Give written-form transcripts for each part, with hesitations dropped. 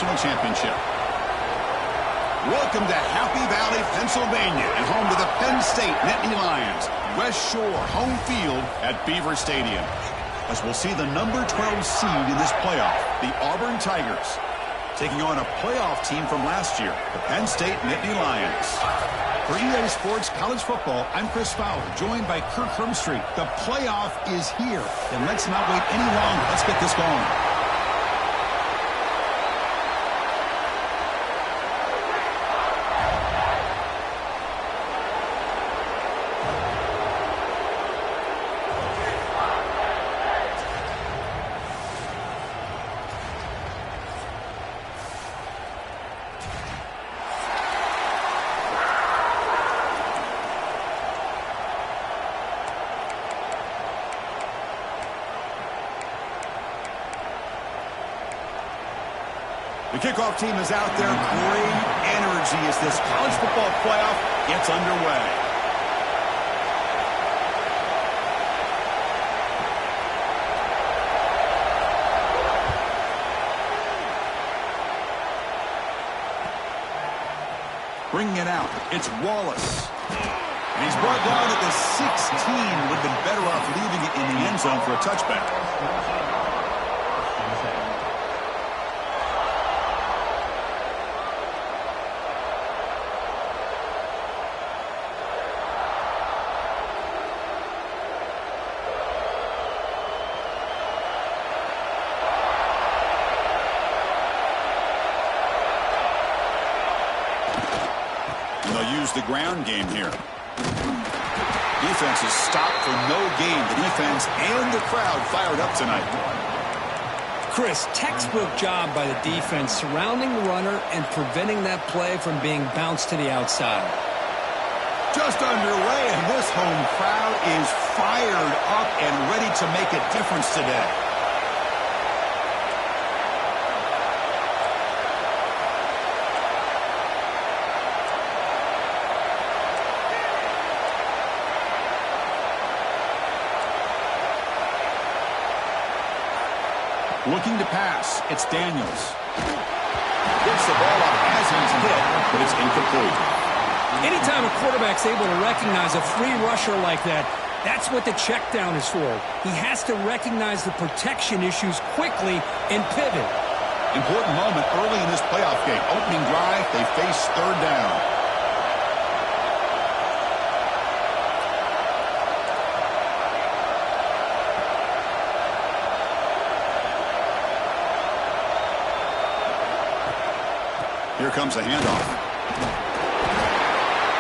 national championship. Welcome to Happy Valley, Pennsylvania, and home to the Penn State Nittany Lions. West Shore home field at Beaver Stadium. As we'll see the number 12 seed in this playoff, the Auburn Tigers, taking on a playoff team from last year, the Penn State Nittany Lions. For EA Sports College Football, I'm Chris Fowler, joined by Kirk Hermstreet. The playoff is here, and let's not wait any longer. Let's get this going. The kickoff team is out there. Great energy as this college football playoff gets underway. Bringing it out, it's Wallace. And he's brought down at the 16. Would have been better off leaving it in the end zone for a touchback. The ground game here. Defense is stopped for no gain. The defense and the crowd fired up tonight. Chris, textbook job by the defense surrounding the runner and preventing that play from being bounced to the outside. Just underway, and this home crowd is fired up and ready to make a difference today. Looking to pass, it's Daniels. Gets the ball up as he's hit, but it's incomplete. Anytime a quarterback's able to recognize a free rusher like that, that's what the check down is for. He has to recognize the protection issues quickly and pivot. Important moment early in this playoff game. Opening drive, they face third down. Here comes the handoff.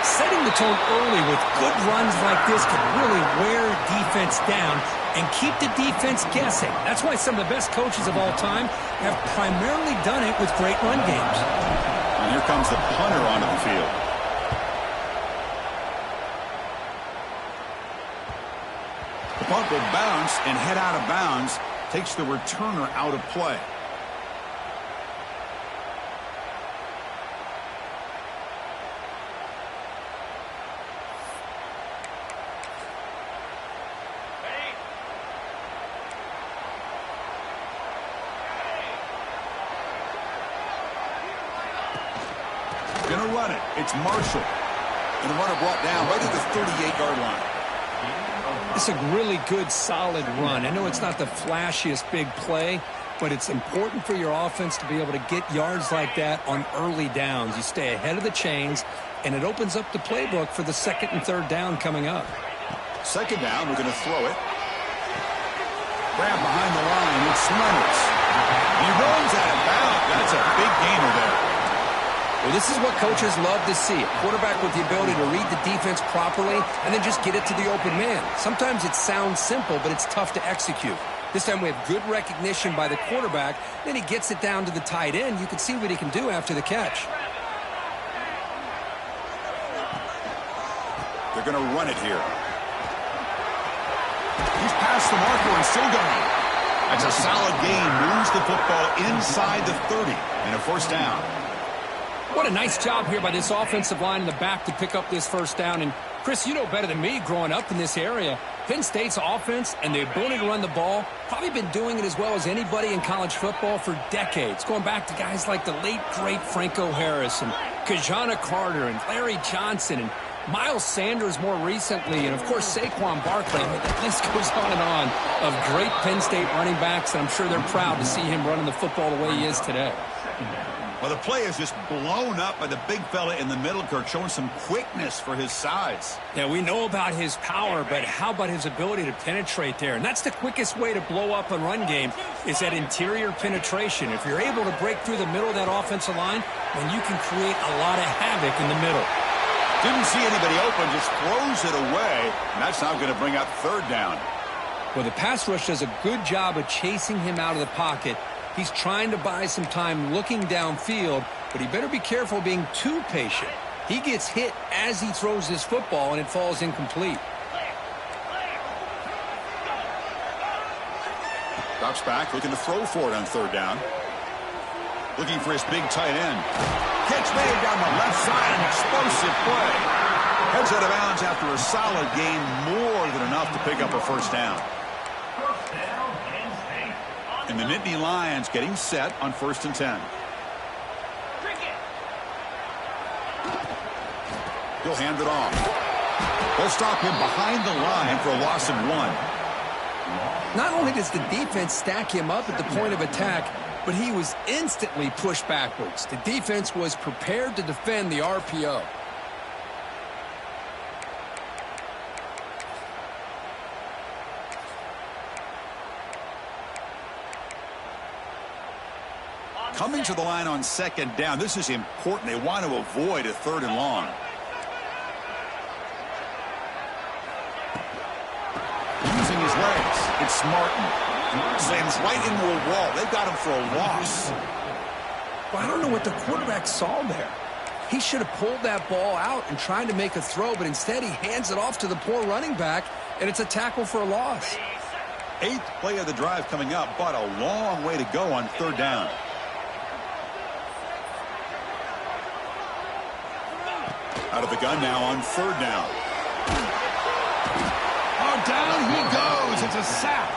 Setting the tone early with good runs like this can really wear defense down and keep the defense guessing. That's why some of the best coaches of all time have primarily done it with great run games. And here comes the punter onto the field. The punt will bounce and head out of bounds. Takes the returner out of play. Going to run it. It's Marshall. And the runner brought down right at the 38-yard line. It's a really good, solid run. I know it's not the flashiest big play, but it's important for your offense to be able to get yards like that on early downs. You stay ahead of the chains, and it opens up the playbook for the second and third down coming up. Second down, we're going to throw it. Grab behind the line. It's Leonard. He runs out of bounds. That's a big gainer there. Well, this is what coaches love to see. A quarterback with the ability to read the defense properly and then just get it to the open man. Sometimes it sounds simple, but it's tough to execute. This time we have good recognition by the quarterback. Then he gets it down to the tight end. You can see what he can do after the catch. They're going to run it here. He's past the marker and still going. That's a solid gain. Moves the football inside the 30 and a first down. What a nice job here by this offensive line in the back to pick up this first down. And, Chris, you know better than me growing up in this area, Penn State's offense and the ability to run the ball probably been doing it as well as anybody in college football for decades, going back to guys like the late, great Franco Harris and Kajana Carter and Larry Johnson and Miles Sanders more recently, and, of course, Saquon Barkley. I mean, the list goes on of great Penn State running backs, and I'm sure they're proud to see him running the football the way he is today. Well, the play is just blown up by the big fella in the middle, Kirk, showing some quickness for his size. Yeah, we know about his power, but how about his ability to penetrate there? And that's the quickest way to blow up a run game is that interior penetration. If you're able to break through the middle of that offensive line, then you can create a lot of havoc in the middle. Didn't see anybody open, just throws it away, and that's now going to bring up third down. Well, the pass rush does a good job of chasing him out of the pocket. He's trying to buy some time looking downfield, but he better be careful being too patient. He gets hit as he throws his football, and it falls incomplete. Drops back, looking to throw for it on third down. Looking for his big tight end. Catch made down the left side, an explosive play. Heads out of bounds after a solid gain, more than enough to pick up a first down. And the Nittany Lions getting set on 1st and 10. He'll hand it off. They'll stop him behind the line for a loss of 1. Not only does the defense stack him up at the point of attack, but he was instantly pushed backwards. The defense was prepared to defend the RPO. Coming to the line on 2nd down. This is important. They want to avoid a 3rd and long. Using his legs. It's Martin. Slams right into a wall. They got him for a loss. Well, I don't know what the quarterback saw there. He should have pulled that ball out and tried to make a throw, but instead he hands it off to the poor running back, and it's a tackle for a loss. 8th play of the drive coming up, but a long way to go on 3rd down. Out of the gun now on 3rd down. Oh, down he goes. It's a sack.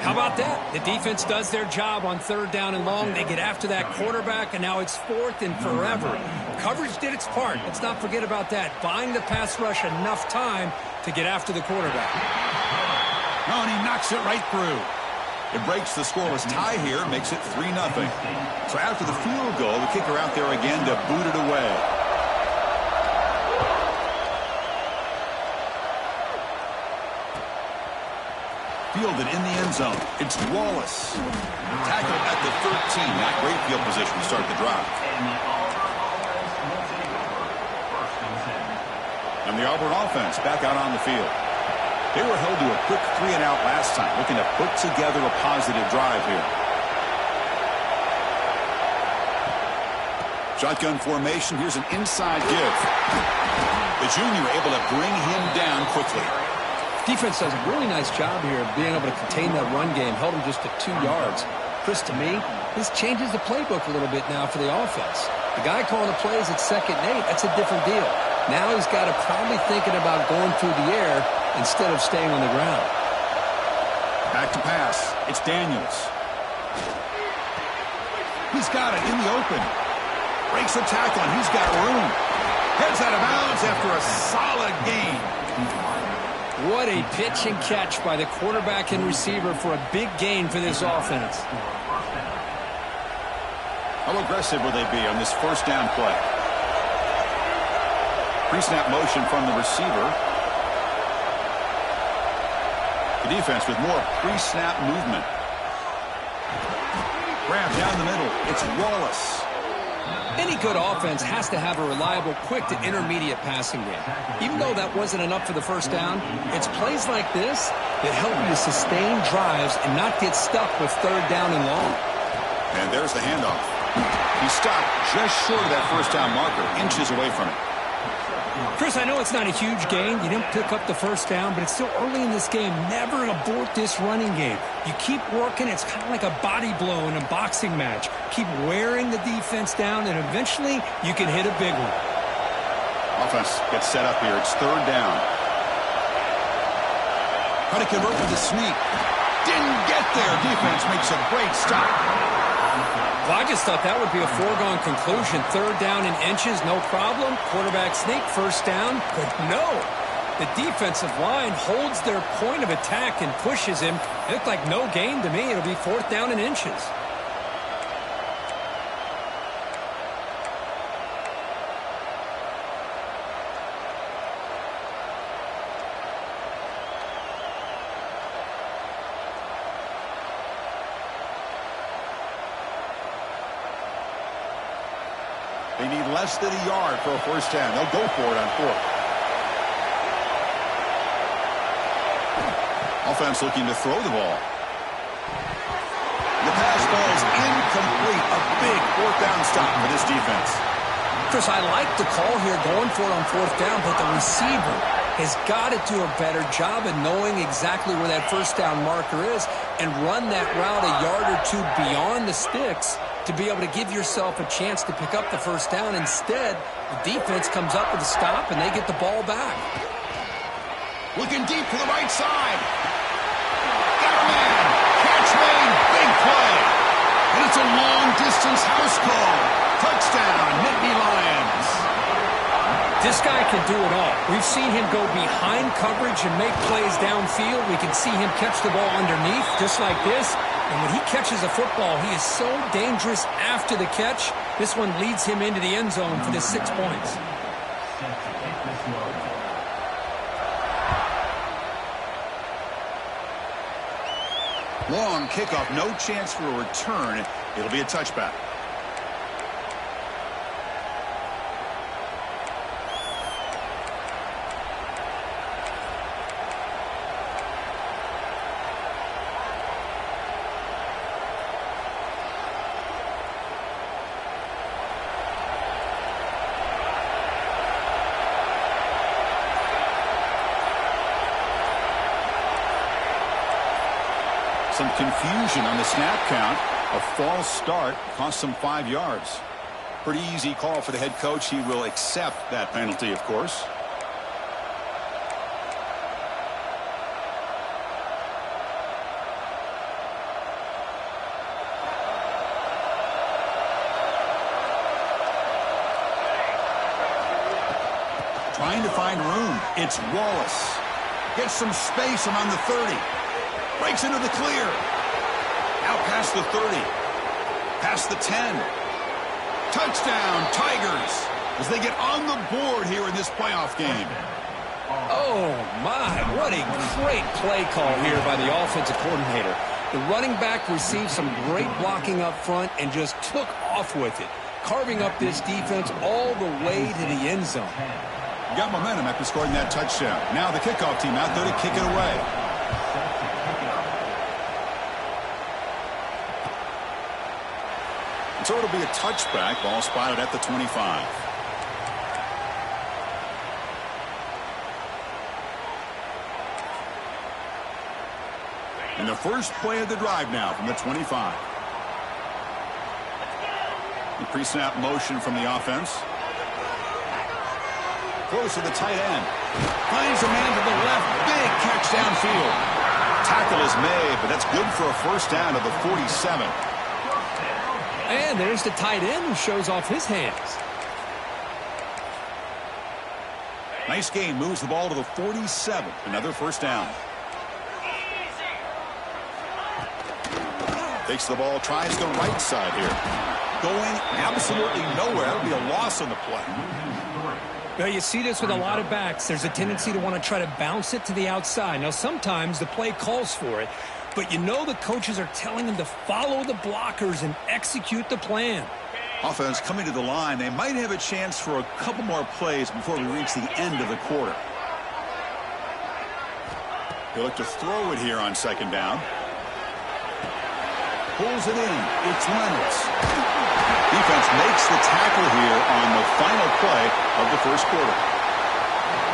How about that? The defense does their job on 3rd down and long. They get after that quarterback, and now it's 4th and forever. Coverage did its part. Let's not forget about that. Buying the pass rush enough time to get after the quarterback. Oh, and he knocks it right through. It breaks the scoreless tie here, makes it 3-0. So after the field goal, the kicker out there again to boot it away. Fielded in the end zone. It's Wallace. Tackled at the 13. Not great field position to start the drive. And the Auburn offense back out on the field. They were held to a quick 3-and-out last time, looking to put together a positive drive here. Shotgun formation. Here's an inside give. The junior able to bring him down quickly. Defense does a really nice job here of being able to contain that run game. Held him just to 2 yards. Chris, to me, this changes the playbook a little bit now for the offense. The guy calling the plays at 2nd and 8, that's a different deal. Now he's got to probably thinking about going through the air instead of staying on the ground. Back to pass. It's Daniels. He's got it in the open. Breaks the tackle, and he's got room. Heads out of bounds after a solid gain. What a pitch and catch by the quarterback and receiver for a big gain for this offense. How aggressive will they be on this 1st down play? Pre-snap motion from the receiver. The defense with more pre-snap movement. Grab down the middle. It's Wallace. Any good offense has to have a reliable, quick to intermediate passing game. Even though that wasn't enough for the 1st down, it's plays like this that help you to sustain drives and not get stuck with 3rd down and long. And there's the handoff. He stopped just short of that 1st down marker, inches away from it. Chris, I know it's not a huge gain. You didn't pick up the 1st down, but it's still early in this game. Never abort this running game. You keep working. It's kind of like a body blow in a boxing match. Keep wearing the defense down, and eventually you can hit a big one. Offense gets set up here. It's 3rd down. Try to convert with a sneak. Didn't get there. Defense makes a great stop. Well, I just thought that would be a foregone conclusion. Third down in inches, no problem. Quarterback sneak, first down. But no. The defensive line holds their point of attack and pushes him. It looked like no gain to me. It'll be fourth down in inches. They need less than a yard for a first down. They'll go for it on fourth. Offense looking to throw the ball. The pass ball is incomplete. A big fourth down stop for this defense. Chris, I like the call here going for it on fourth down, but the receiver has got to do a better job of knowing exactly where that first down marker is and run that route a yard or two beyond the sticks to be able to give yourself a chance to pick up the first down. Instead, the defense comes up with a stop and they get the ball back. Looking deep to the right side. Got a man. Catch made. Big play. And it's a long-distance house call. Touchdown, Nittany Lions. This guy can do it all. We've seen him go behind coverage and make plays downfield. We can see him catch the ball underneath just like this. And when he catches a football, he is so dangerous after the catch. This one leads him into the end zone for the 6 points. Long kickoff, no chance for a return. It'll be a touchback. Some confusion on the snap count. A false start cost them 5 yards. Pretty easy call for the head coach. He will accept that penalty, of course. Trying to find room. It's Wallace. Gets some space around the 30. Breaks into the clear. Out past the 30. Past the 10. Touchdown, Tigers, as they get on the board here in this playoff game. Oh, my. What a great play call here by the offensive coordinator. The running back received some great blocking up front and just took off with it, carving up this defense all the way to the end zone. Got momentum after scoring that touchdown. Now the kickoff team out there to kick it away. So it'll be a touchback. Ball spotted at the 25. And the first play of the drive now from the 25. The pre-snap motion from the offense. Close to the tight end. Finds a man to the left. Big catch downfield. Tackle is made, but that's good for a first down to the 47. And there's the tight end who shows off his hands. Nice game. Moves the ball to the 47. Another first down. Takes the ball. Tries the right side here. Going absolutely nowhere. That'll be a loss on the play. Now, you see this with a lot of backs. There's a tendency to want to try to bounce it to the outside. Now, sometimes the play calls for it. But you know the coaches are telling them to follow the blockers and execute the plan. Offense coming to the line. They might have a chance for a couple more plays before we reach the end of the quarter. They look to throw it here on second down. Pulls it in. It's Reynolds. Defense makes the tackle here on the final play of the first quarter.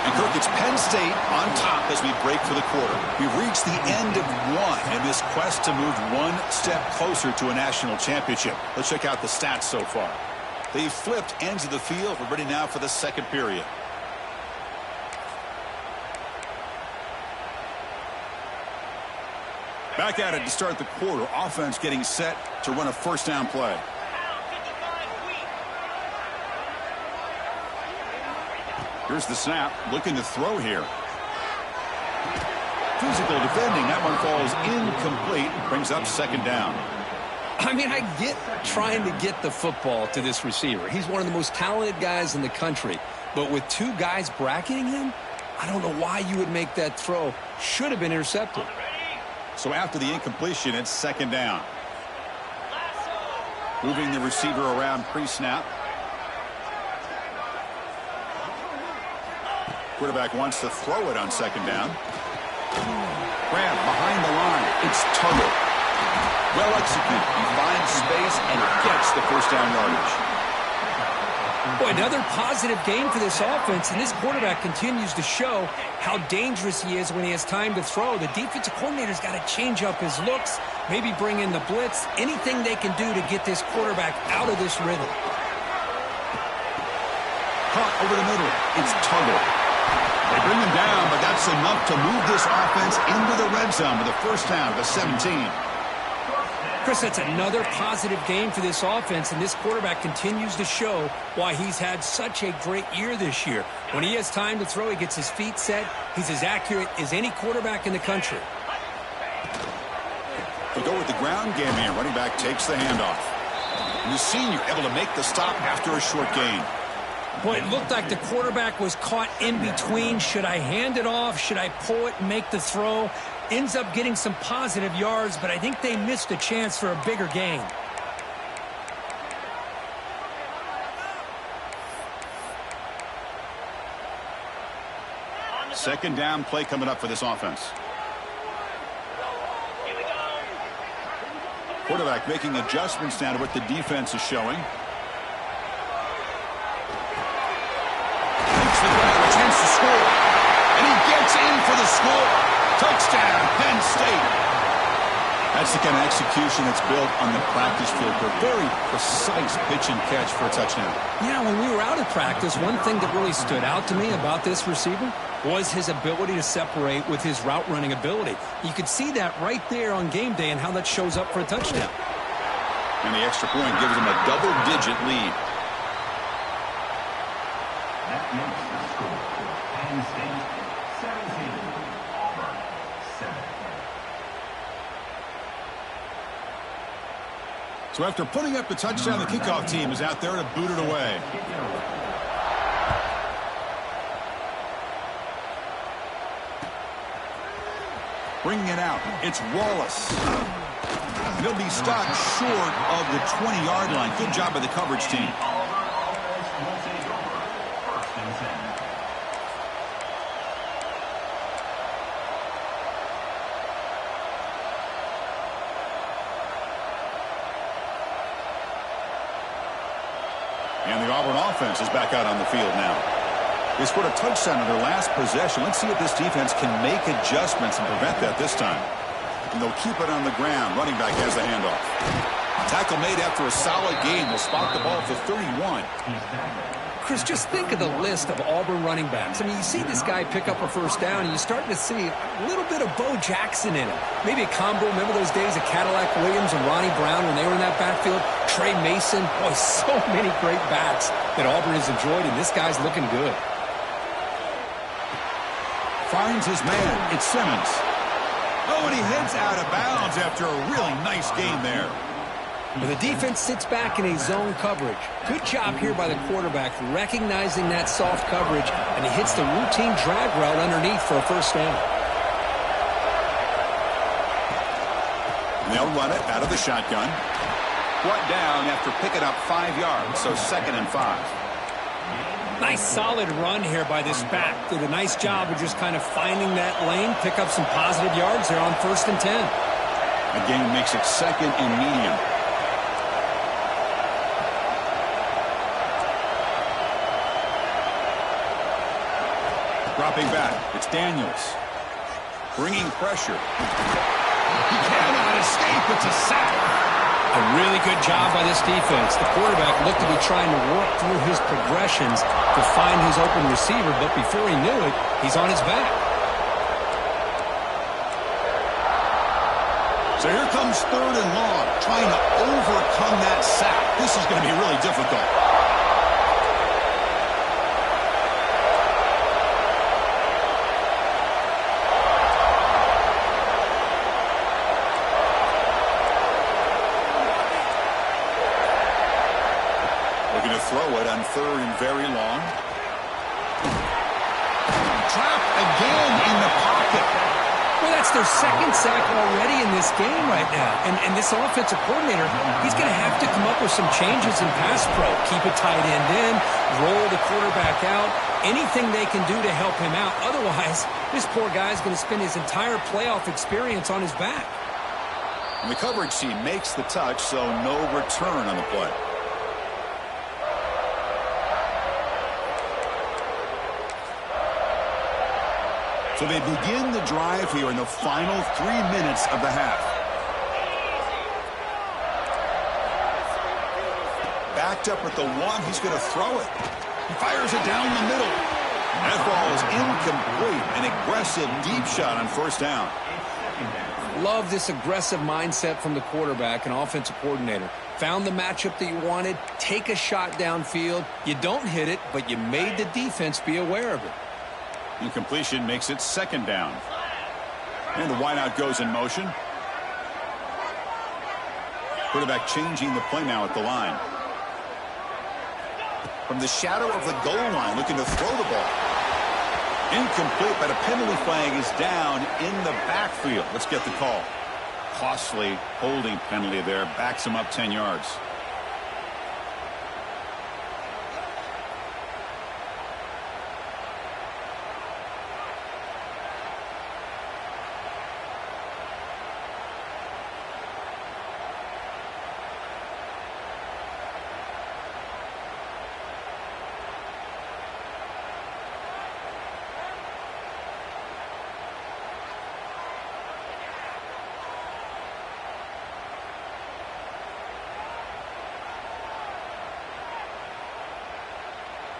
And Kirk, it's Penn State on top as we break for the quarter. We've reached the end of one in this quest to move one step closer to a national championship. Let's check out the stats so far. They've flipped ends of the field. We're ready now for the second period. Back at it to start the quarter. Offense getting set to run a first down play. Here's the snap. Looking to throw here. Physical defending. That one falls incomplete. Brings up second down. I mean, I get trying to get the football to this receiver. He's one of the most talented guys in the country. But with two guys bracketing him, I don't know why you would make that throw. Should have been intercepted. So after the incompletion, it's second down. Moving the receiver around pre-snap. Quarterback wants to throw it on second down. Grab behind the line. It's Tuttle. Well executed. He finds space and gets the first down yardage. Boy, another positive game for this offense, and this quarterback continues to show how dangerous he is when he has time to throw. The defensive coordinator's got to change up his looks, maybe bring in the blitz, anything they can do to get this quarterback out of this rhythm. Caught over the middle. It's Tuttle. They bring him down, but that's enough to move this offense into the red zone with a first down to 17. Chris, that's another positive game for this offense, and this quarterback continues to show why he's had such a great year this year. When he has time to throw, he gets his feet set. He's as accurate as any quarterback in the country. They go with the ground game here. Running back takes the handoff. And the senior able to make the stop after a short gain. Boy, it looked like the quarterback was caught in between. Should I hand it off? Should I pull it and make the throw? Ends up getting some positive yards, but I think they missed a chance for a bigger gain. Second down play coming up for this offense. Quarterback making adjustments now to what the defense is showing. Takes the grab, a chance to score. And he gets in for the score. Touchdown, Penn State. That's the kind of execution that's built on the practice field. A very precise pitch and catch for a touchdown. Yeah, when we were out at practice, one thing that really stood out to me about this receiver was his ability to separate with his route running ability. You could see that right there on game day and how that shows up for a touchdown. And the extra point gives him a double-digit lead. That makes the score. Penn State 17, Auburn 7. So after putting up the touchdown, the kickoff team is out there to boot it away. Bringing it out, it's Wallace. He'll be stopped short of the 20-yard line. Good job by the coverage team. And the Auburn offense is back out on the field now. They scored a touchdown on their last possession. Let's see if this defense can make adjustments and prevent that this time. And they'll keep it on the ground. Running back has the handoff. Tackle made after a solid game. They'll spot the ball for 31. Chris, just think of the list of Auburn running backs. I mean, you see this guy pick up a first down, and you start to see a little bit of Bo Jackson in him. Maybe a combo. Remember those days of Cadillac Williams and Ronnie Brown when they were in that backfield? Trey Mason. Boy, so many great backs that Auburn has enjoyed, and this guy's looking good. Finds his man. It's Simmons. Oh, and he heads out of bounds after a really nice game there. And the defense sits back in a zone coverage. Good job here by the quarterback recognizing that soft coverage, and he hits the routine drag route underneath for a first down. And they'll run it out of the shotgun. Brought down after picking up 5 yards, so 2nd and 5. Nice solid run here by this back. Did a nice job of just kind of finding that lane, pick up some positive yards there on 1st and 10. Again, makes it 2nd and medium. Dropping back, it's Daniels. Bringing pressure. He cannot escape, it's a sack. A really good job by this defense. The quarterback looked to be trying to work through his progressions to find his open receiver, but before he knew it, he's on his back. Here comes 3rd and long, trying to overcome that sack. This is going to be really difficult. Looking to throw it on 3rd and very long. Trapped again in the pocket. Well, that's their 2nd sack already in this game right now. And this offensive coordinator, he's going to have to come up with some changes in pass pro. Keep a tight end in, roll the quarterback out, anything they can do to help him out. Otherwise, this poor guy's going to spend his entire playoff experience on his back. And the coverage team makes the touch, so no return on the play. So they begin the drive here in the final 3 minutes of the half. Backed up at the 1, he's going to throw it. He fires it down the middle. That ball is incomplete. An aggressive deep shot on 1st down. Love this aggressive mindset from the quarterback and offensive coordinator. Found the matchup that you wanted, take a shot downfield. You don't hit it, but you made the defense be aware of it. Incompletion makes it 2nd down. And the wideout goes in motion. Quarterback changing the play now at the line. From the shadow of the goal line, looking to throw the ball. Incomplete, but a penalty flag is down in the backfield. Let's get the call. Costly holding penalty there. Backs him up 10 yards.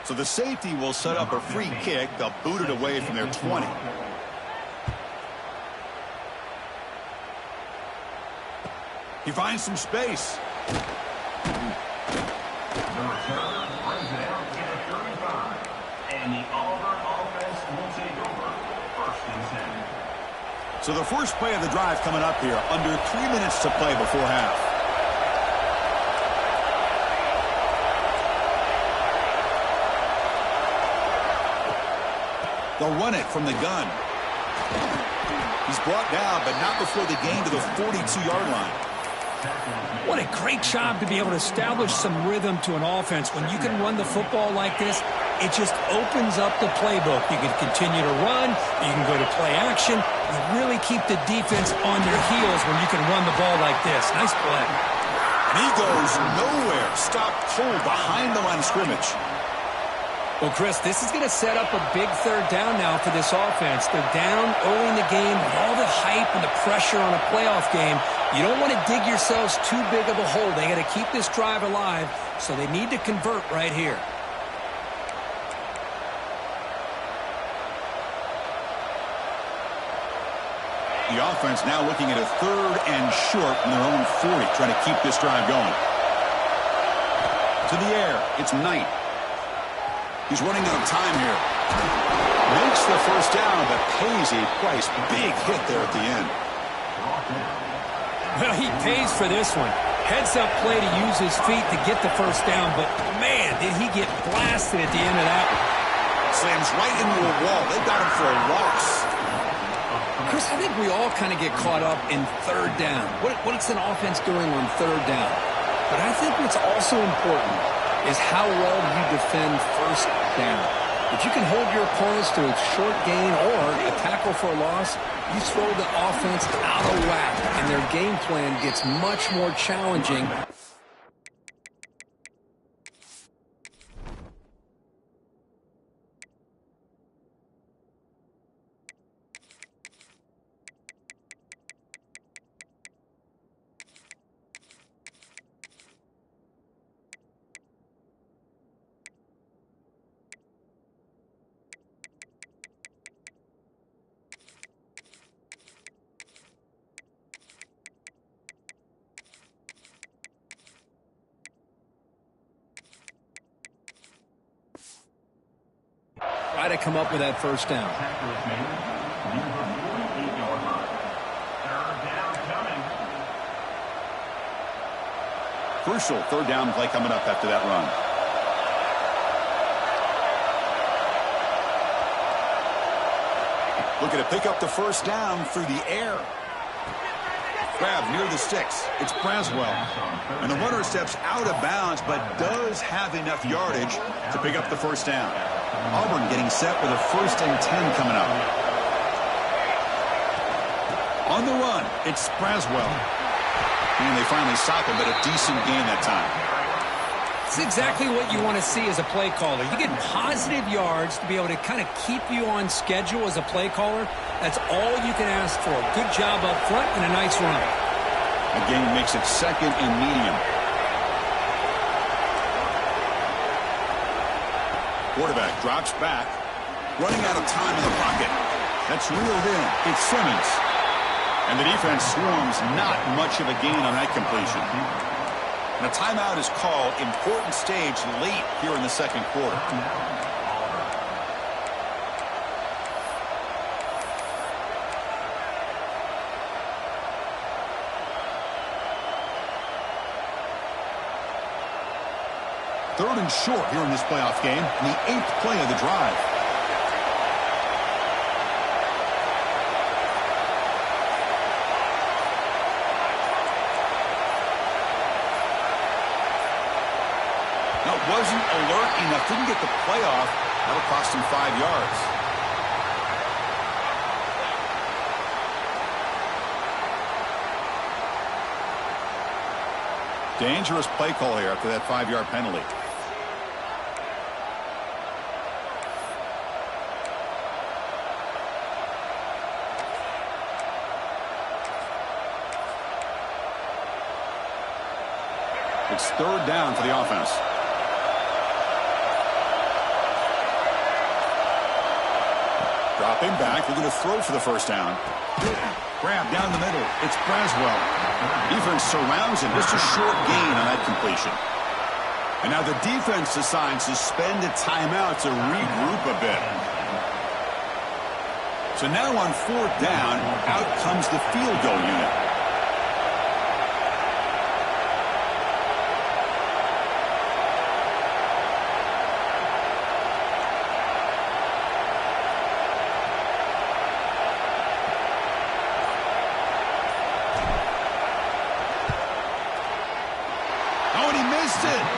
So the safety will set up a free kick. They'll boot it away from their 20. He finds some space. The return brings it out to the 35. And the Auburn offense will take over 1st and 10. So the first play of the drive coming up here. Under 3 minutes to play before half. They'll run it from the gun. He's brought down, but not before the gain to the 42-yard line. What a great job to be able to establish some rhythm to an offense. When you can run the football like this, it just opens up the playbook. You can continue to run. You can go to play action. You really keep the defense on their heels when you can run the ball like this. Nice play. And he goes nowhere. Stopped cold behind the line of scrimmage. Well, Chris, this is going to set up a big 3rd down now for this offense. They're down early in the game with all the hype and the pressure on a playoff game. You don't want to dig yourselves too big of a hole. They got to keep this drive alive, so they need to convert right here. The offense now looking at a 3rd and short from their own 40, trying to keep this drive going. To the air, it's Knight. He's running out of time here. Makes the 1st down, but pays a price. Big hit there at the end. Well, he pays for this one. Heads-up play to use his feet to get the 1st down, but, man, did he get blasted at the end of that one. Slams right into a wall. They got him for a loss. Chris, I think we all kind of get caught up in 3rd down. What's an offense doing on 3rd down? But I think what's also important is how well you defend 1st down. If you can hold your opponents to a short gain or a tackle for a loss, you throw the offense out of whack, and their game plan gets much more challenging. got to come up with that first down. Tackle is made near the 48-yard line. Third down coming. Crucial third down play coming up after that run. Looking to pick up the first down through the air. Grab near the sticks. It's Braswell. And the runner steps out of bounds, but does have enough yardage to pick up the first down. Auburn getting set with a 1st and 10 coming up. On the run, it's Braswell. And they finally stop him, but a decent gain that time. It's exactly what you want to see as a play caller. You get positive yards to be able to kind of keep you on schedule as a play caller. That's all you can ask for. Good job up front and a nice run. Again, makes it 2nd and medium. Quarterback drops back, running out of time in the pocket. That's reeled in. It's Simmons. And the defense swarms, not much of a gain on that completion. And a timeout is called. Important stage late here in the second quarter. Third and short here in this playoff game. The 8th play of the drive. Wasn't alert enough, didn't get the playoff. That'll cost him 5 yards. Dangerous play call here after that 5-yard penalty. It's 3rd down for the offense. Dropping back, looking to throw for the first down. Grab down the middle. It's Braswell. Defense surrounds him. Just a short gain on that completion. And now the defense decides to spend a timeout to regroup a bit. So now on 4th down, out comes the field goal unit.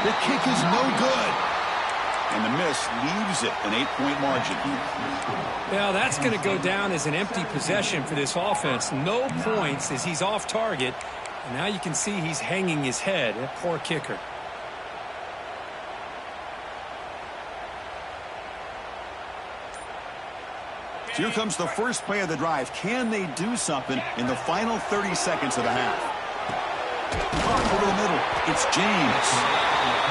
The kick is no good. And the miss leaves it an 8-point margin. Well, that's going to go down as an empty possession for this offense. No points as he's off target. And now you can see he's hanging his head. That poor kicker. Here comes the first play of the drive. Can they do something in the final 30 seconds of the half? Caught over the middle. It's James.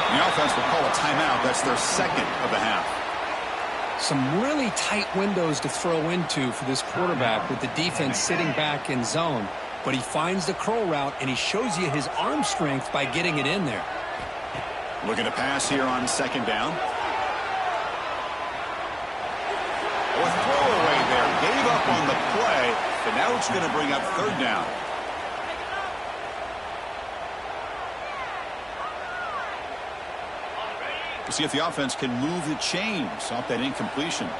The offense will call a timeout. That's their 2nd of the half. Some really tight windows to throw into for this quarterback with the defense sitting back in zone. But he finds the curl route, and he shows you his arm strength by getting it in there. Looking to pass here on 2nd down. A throwaway there. Gave up on the play, but now it's going to bring up 3rd down. We'll see if the offense can move the chains off that incompletion.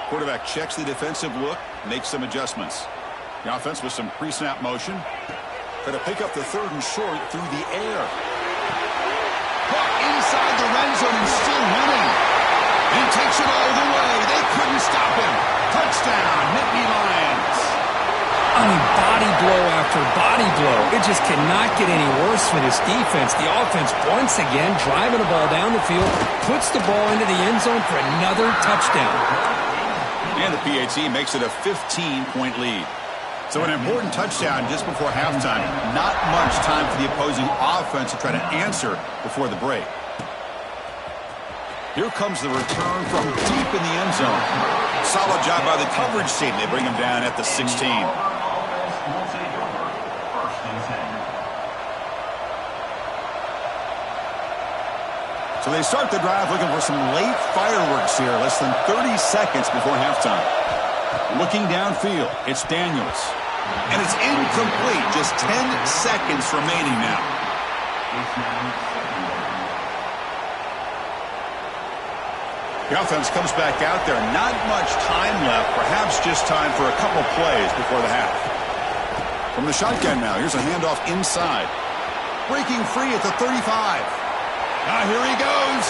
Quarterback checks the defensive look, makes some adjustments. The offense with some pre-snap motion. Going to pick up the 3rd and short through the air. Caught inside the red zone and still running. And takes it all the way. They couldn't stop him. Touchdown, Nittany Lions. I mean, body blow after body blow. It just cannot get any worse for this defense. The offense, once again, driving the ball down the field, puts the ball into the end zone for another touchdown. And the PAT makes it a 15-point lead. So an important touchdown just before halftime. Not much time for the opposing offense to try to answer before the break. Here comes the return from deep in the end zone. Solid job by the coverage team. They bring him down at the 16. So they start the drive looking for some late fireworks here, less than 30 seconds before halftime. Looking downfield, it's Daniels. And it's incomplete. Just 10 seconds remaining now. The offense comes back out there. Not much time left. Perhaps just time for a couple plays before the half. From the shotgun now, here's a handoff inside. Breaking free at the 35. Now here he goes.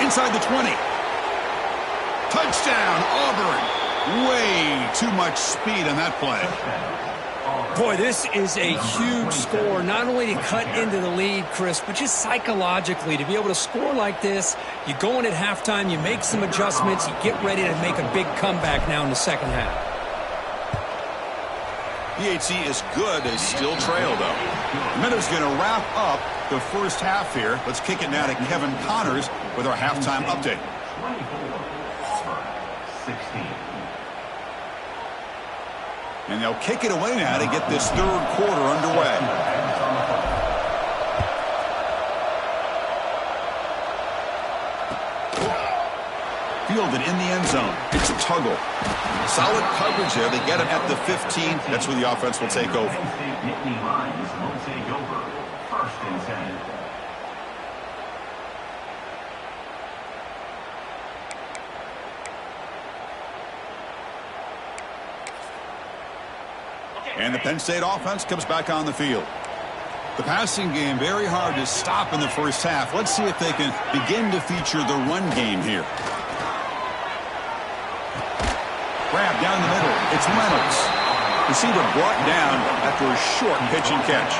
Inside the 20. Touchdown, Auburn. Way too much speed on that play. Boy, this is a huge score, not only to cut into the lead, Chris, but just psychologically to be able to score like this. You go in at halftime, you make some adjustments, you get ready to make a big comeback now in the second half. PHC is good. They still trail, though. The Minnows going to wrap up the first half here. Let's kick it now to Kevin Connors with our halftime update. 16. And they'll kick it away now to get this third quarter underway. Fielded in the end zone. It's Tuggle. Solid coverage there. They get it at the 15. That's where the offense will take over. Nittany Lions will take over. 1st and 10. And the Penn State offense comes back on the field. The passing game very hard to stop in the first half. Let's see if they can begin to feature the run game here. Grab down the middle. It's Reynolds. Receiver brought down after a short pitch and catch.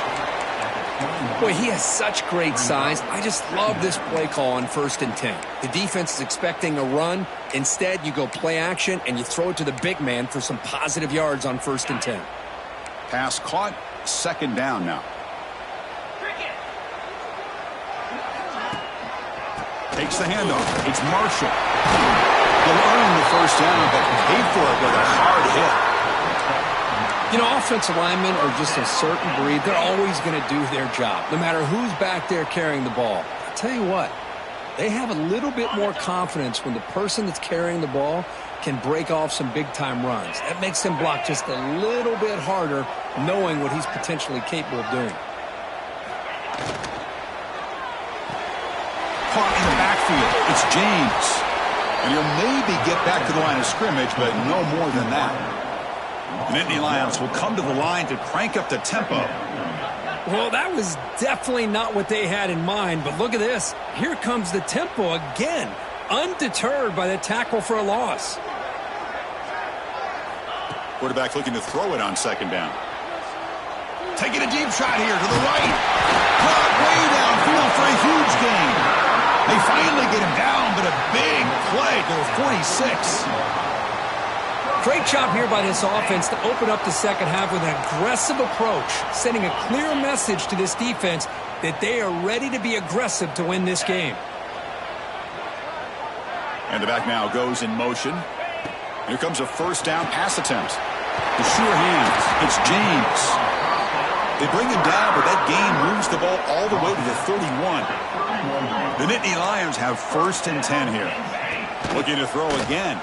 Boy, he has such great size. I just love this play call on 1st and 10. The defense is expecting a run. Instead, you go play action and you throw it to the big man for some positive yards on 1st and 10. Pass caught. 2nd down now. Takes the handoff. It's Marshall. He'll earn the 1st down, but paid for it with a hard hit. You know, offensive linemen are just a certain breed. They're always going to do their job, no matter who's back there carrying the ball. I'll tell you what, they have a little bit more confidence when the person that's carrying the ball can break off some big-time runs. That makes him block just a little bit harder, knowing what he's potentially capable of doing. Caught in the backfield. It's James. And he'll maybe get back to the line of scrimmage, but no more than that. The Nittany Lions will come to the line to crank up the tempo. Well, that was definitely not what they had in mind, but look at this. Here comes the tempo again, undeterred by the tackle for a loss. Quarterback looking to throw it on 2nd down. Taking a deep shot here to the right. Caught way downfield for a huge gain. They finally get him down, but a big play to the 46. Great job here by this offense to open up the second half with an aggressive approach, sending a clear message to this defense that they are ready to be aggressive to win this game. And the back now goes in motion. Here comes a 1st down pass attempt. The sure hands. It's James. They bring him down, but that gain moves the ball all the way to the 31. The Nittany Lions have 1st and 10 here. Looking to throw again.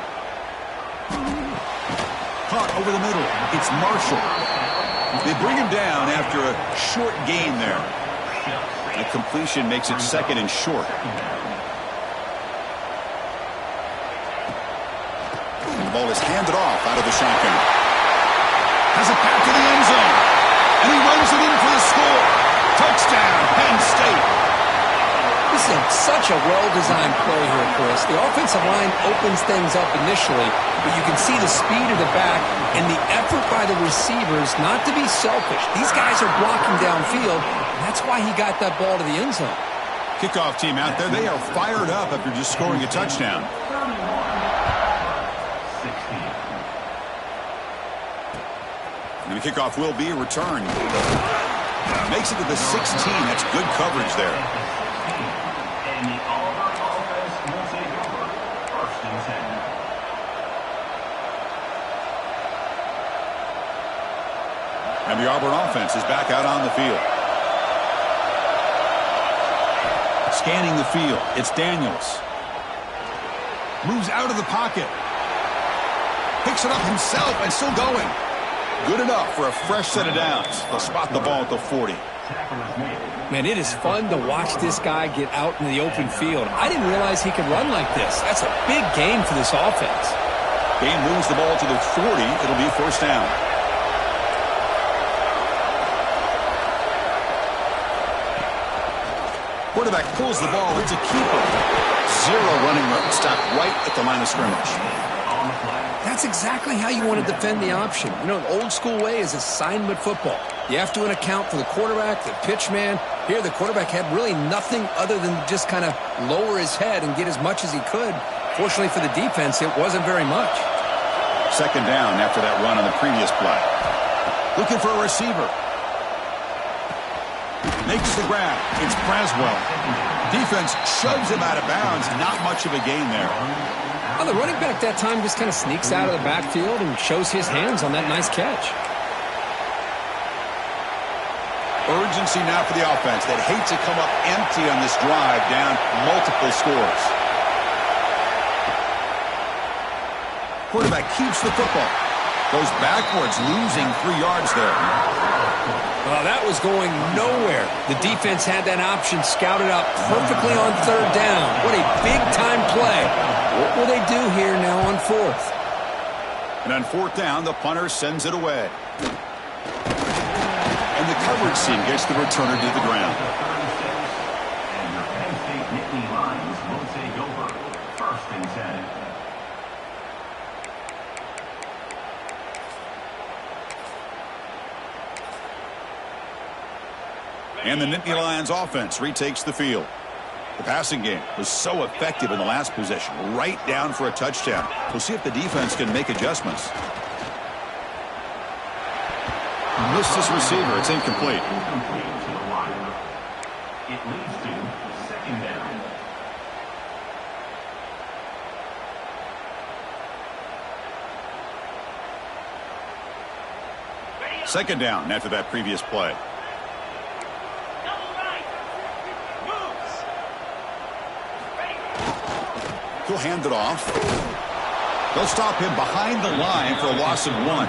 Caught over the middle. It's Marshall. They bring him down after a short gain there. A completion makes it 2nd and short. And the ball is handed off out of the shotgun. Has it back to the end zone. And he runs it in for the score. Touchdown, Penn State. This is such a well-designed play here, Chris. The offensive line opens things up initially, but you can see the speed of the back and the effort by the receivers not to be selfish. These guys are blocking downfield, and that's why he got that ball to the end zone. Kickoff team out there, they are fired up after just scoring a touchdown. And the kickoff will be returned. Makes it to the 16. That's good coverage there. And the Auburn offense will take over. 1st and 10. And the Auburn offense is back out on the field. Scanning the field, it's Daniels. Moves out of the pocket. Picks it up himself and still going. Good enough for a fresh set of downs. They'll spot the ball at the 40. Man, it is fun to watch this guy get out in the open field. I didn't realize he could run like this. That's a big gain for this offense. Game moves the ball to the 40. It'll be first down. Quarterback pulls the ball. It's a keeper. Zero running room. Stopped right at the line of scrimmage. That's exactly how you want to defend the option. You know, the old school way is assignment football. You have to account for the quarterback, the pitch man. Here, the quarterback had really nothing other than just kind of lower his head and get as much as he could. Fortunately for the defense, it wasn't very much. Second down after that run on the previous play. Looking for a receiver. Makes the grab. It's Braswell. Defense shoves him out of bounds. Not much of a gain there. Well, the running back that time just kind of sneaks out of the backfield and shows his hands on that nice catch. Urgency now for the offense. They'd hate to come up empty on this drive, down multiple scores. Quarterback keeps the football. Goes backwards, losing 3 yards there. Well, that was going nowhere. The defense had that option scouted out perfectly on third down. What a big-time play. What will they do here now on fourth? And on fourth down, the punter sends it away. And the coverage team gets the returner to the ground. And your Penn State Nittany Lions will take over. First and 10. And the Nittany Lions offense retakes the field. The passing game was so effective in the last possession, right down for a touchdown. We'll see if the defense can make adjustments. Missed his receiver. It's incomplete. Incomplete to the line. It leads to second down. Second down after that previous play. He'll hand it off. They'll stop him behind the line for a loss of 1.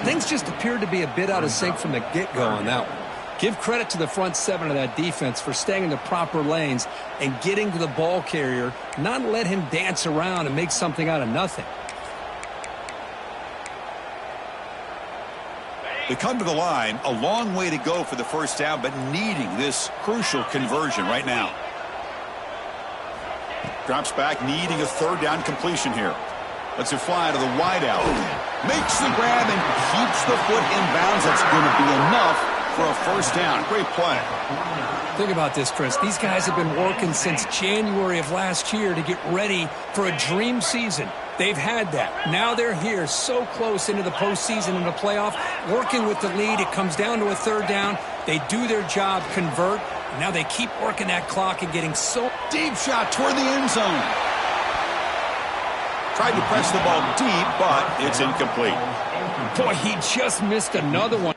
Things just appeared to be a bit out of sync from the get-go on that one. Give credit to the front 7 of that defense for staying in the proper lanes and getting to the ball carrier, not let him dance around and make something out of nothing. They come to the line, a long way to go for the first down, but needing this crucial conversion right now. Drops back, needing a third down completion here. Lets it fly to the wideout. Makes the grab and keeps the foot in bounds. That's going to be enough for a first down. Great play. Think about this, Chris. These guys have been working since January of last year to get ready for a dream season. They've had that. Now they're here so close into the postseason and the playoff, working with the lead. It comes down to a third down. They do their job, convert. Now they keep working that clock and getting so... Deep shot toward the end zone. Tried to press the ball deep, but it's incomplete. Boy, he just missed another one.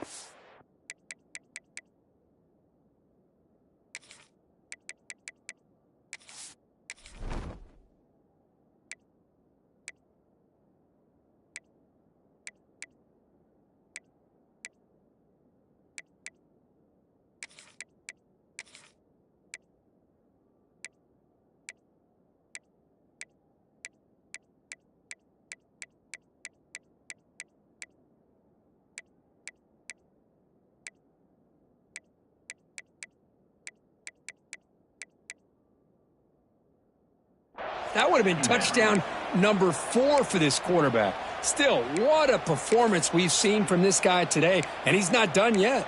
That would have been touchdown number 4 for this quarterback. Still, what a performance we've seen from this guy today, and he's not done yet.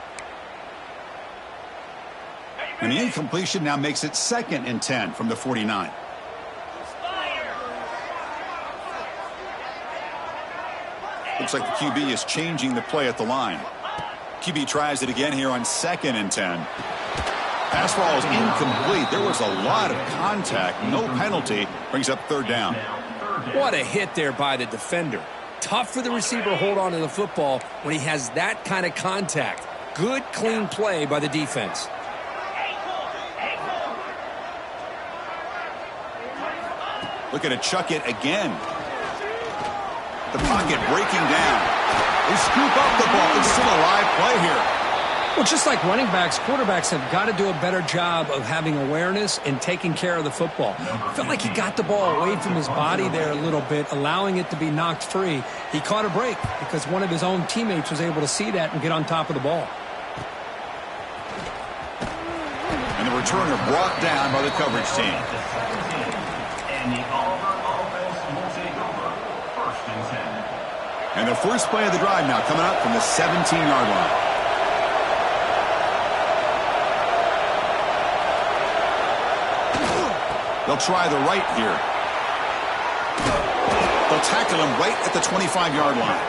And the incompletion now makes it 2nd and 10 from the 49. Looks like the QB is changing the play at the line. QB tries it again here on 2nd and 10. Pass ball is incomplete. There was a lot of contact. No penalty. Brings up third down. What a hit there by the defender. Tough for the receiver to hold on to the football when he has that kind of contact. Good, clean play by the defense. Looking to chuck it again. The pocket breaking down. They scoop up the ball. It's still a live play here. Well, just like running backs, quarterbacks have got to do a better job of having awareness and taking care of the football. Felt like he got the ball away from his body there a little bit, allowing it to be knocked free. He caught a break because one of his own teammates was able to see that and get on top of the ball. And the returner brought down by the coverage team. And the Auburn offense will take over. 1st and 10. And the first play of the drive now coming up from the 17-yard line. They'll try the right here. They'll tackle him right at the 25-yard line.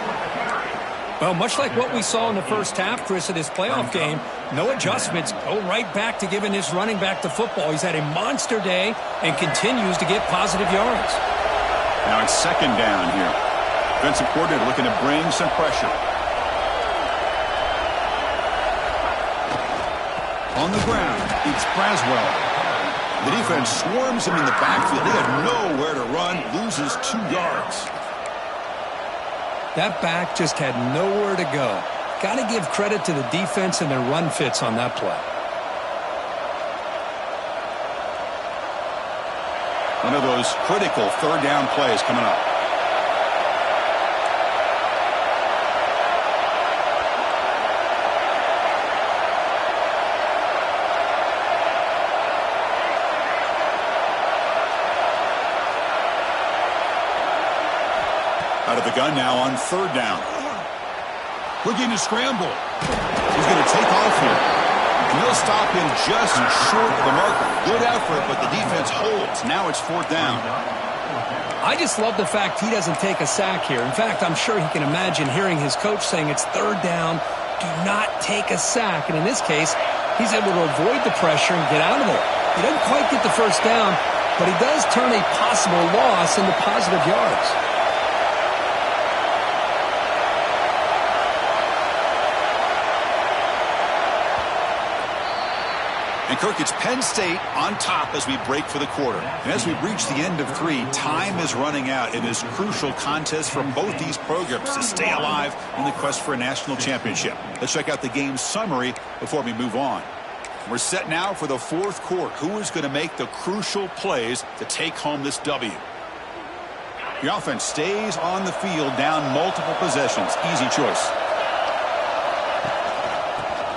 Well, much like what we saw in the first half, Chris, of this playoff game, no adjustments. Go right back to giving his running back the football. He's had a monster day and continues to get positive yards. Now it's 2nd down here. Defensive coordinator looking to bring some pressure. On the ground, it's Braswell. The defense swarms him in the backfield. He had nowhere to run, loses 2 yards. That back just had nowhere to go. Got to give credit to the defense and their run fits on that play. One of those critical 3rd down plays coming up. Out of the gun now on 3rd down. Looking to scramble. He's going to take off here. And he'll stop him just short of the marker. Good effort, but the defense holds. Now it's 4th down. I just love the fact he doesn't take a sack here. In fact, I'm sure he can imagine hearing his coach saying it's 3rd down. Do not take a sack. And in this case, he's able to avoid the pressure and get out of there. He doesn't quite get the 1st down, but he does turn a possible loss into positive yards. And Kirk, it's Penn State on top as we break for the quarter. And as we reach the end of 3, time is running out in this crucial contest for both these programs to stay alive in the quest for a national championship. Let's check out the game summary before we move on. We're set now for the 4th quarter. Who is going to make the crucial plays to take home this W? The offense stays on the field down multiple possessions. Easy choice.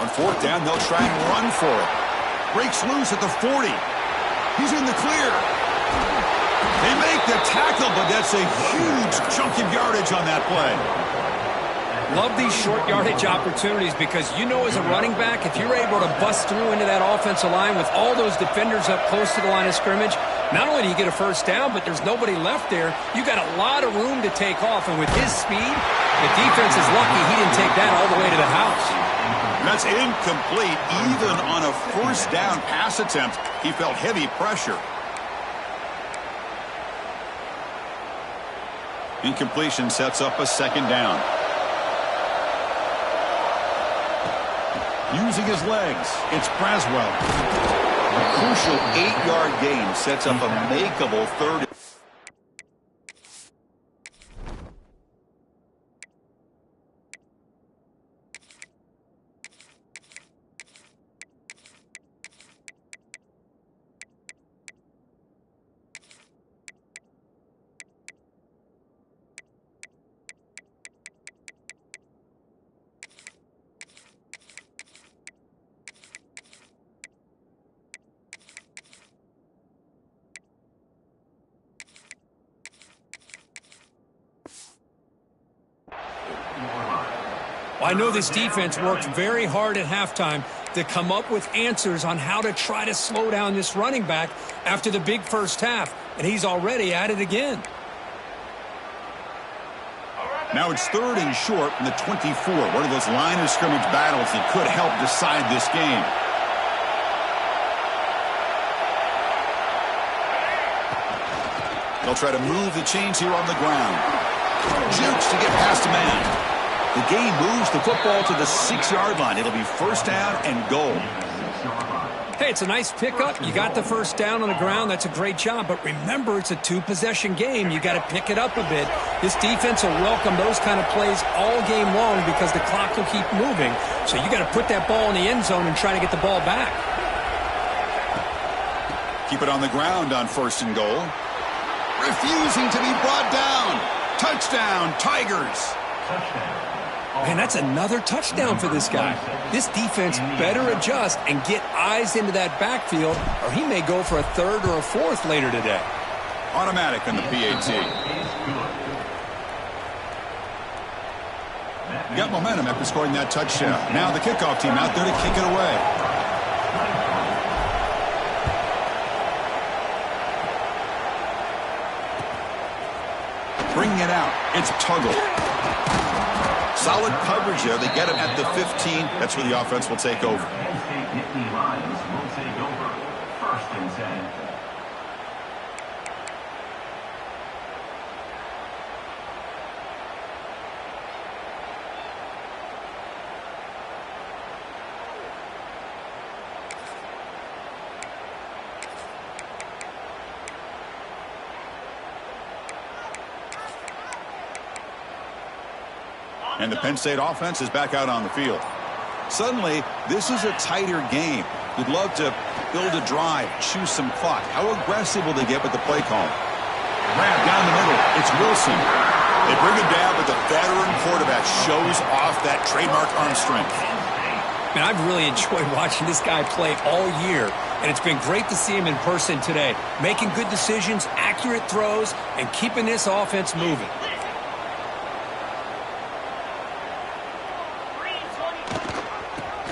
On 4th down, they'll try and run for it. Breaks loose at the 40. He's in the clear. They make the tackle, but that's a huge chunk of yardage on that play. Love these short yardage opportunities because you know as a running back, if you're able to bust through into that offensive line with all those defenders up close to the line of scrimmage, not only do you get a 1st down, but there's nobody left there. You got a lot of room to take off, and with his speed, the defense is lucky he didn't take that all the way to the house. That's incomplete. Even on a 1st down pass attempt, he felt heavy pressure. Incompletion sets up a 2nd down. Using his legs, it's Braswell. A crucial 8-yard gain sets up a makeable 3rd. I know this defense worked very hard at halftime to come up with answers on how to try to slow down this running back after the big first half, and he's already at it again. Now it's 3rd and short from the 24. One of those line of scrimmage battles that could help decide this game. They'll try to move the chains here on the ground. Jukes to get past a man. The game moves the football to the 6-yard line. It'll be 1st down and goal. Hey, it's a nice pickup. You got the first down on the ground. That's a great job. But remember, it's a two-possession game. You got to pick it up a bit. This defense will welcome those kind of plays all game long because the clock will keep moving. So you got to put that ball in the end zone and try to get the ball back. Keep it on the ground on 1st and goal. Refusing to be brought down. Touchdown, Tigers. Touchdown. Man, that's another touchdown for this guy. This defense better adjust and get eyes into that backfield, or he may go for a 3rd or a 4th later today. Automatic on the PAT. Got momentum after scoring that touchdown. Now the kickoff team out there to kick it away. Bringing it out. It's Tuggle. Solid coverage there. They get him at the 15. That's where the offense will take over. Penn State Nittany Lions will take over. 1st and 10. And the Penn State offense is back out on the field. Suddenly, this is a tighter game. You'd love to build a drive, choose some clock. How aggressive will they get with the play call? Grab down the middle. It's Wilson. They bring it down, but the veteran quarterback shows off that trademark arm strength. Man, I've really enjoyed watching this guy play all year, and it's been great to see him in person today, making good decisions, accurate throws, and keeping this offense moving.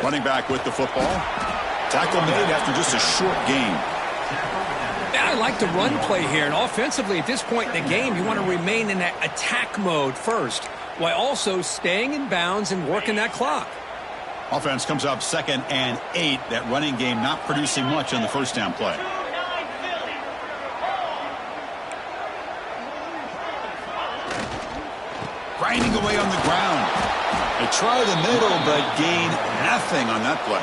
Running back with the football. Tackle made after just a short gain. I like the run play here, and offensively at this point in the game, you want to remain in that attack mode first, while also staying in bounds and working that clock. Offense comes up 2nd and 8. That running game not producing much on the 1st down play. Grinding away on the ground. They try the middle, but gain nothing on that play.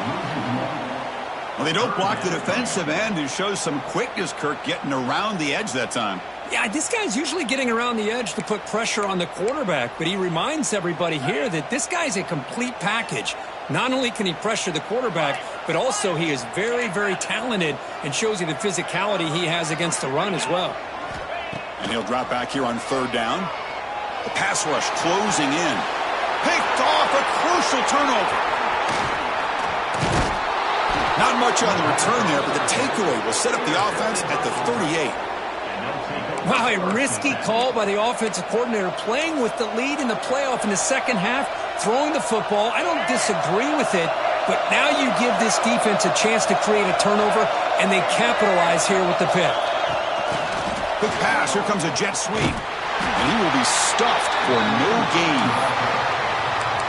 Well, they don't block the defensive end, who shows some quickness, Kirk, getting around the edge that time. Yeah, this guy's usually getting around the edge to put pressure on the quarterback, but he reminds everybody here that this guy's a complete package. Not only can he pressure the quarterback, but also he is very, very talented and shows you the physicality he has against the run as well. And he'll drop back here on 3rd down. The pass rush closing in. Picked off, a crucial turnover. Not much on the return there, but the takeaway will set up the offense at the 38. Wow, a risky call by the offensive coordinator, playing with the lead in the playoff in the 2nd half, throwing the football. I don't disagree with it, but now you give this defense a chance to create a turnover, and they capitalize here with the pick. Quick pass, here comes a jet sweep, and he will be stuffed for no gain.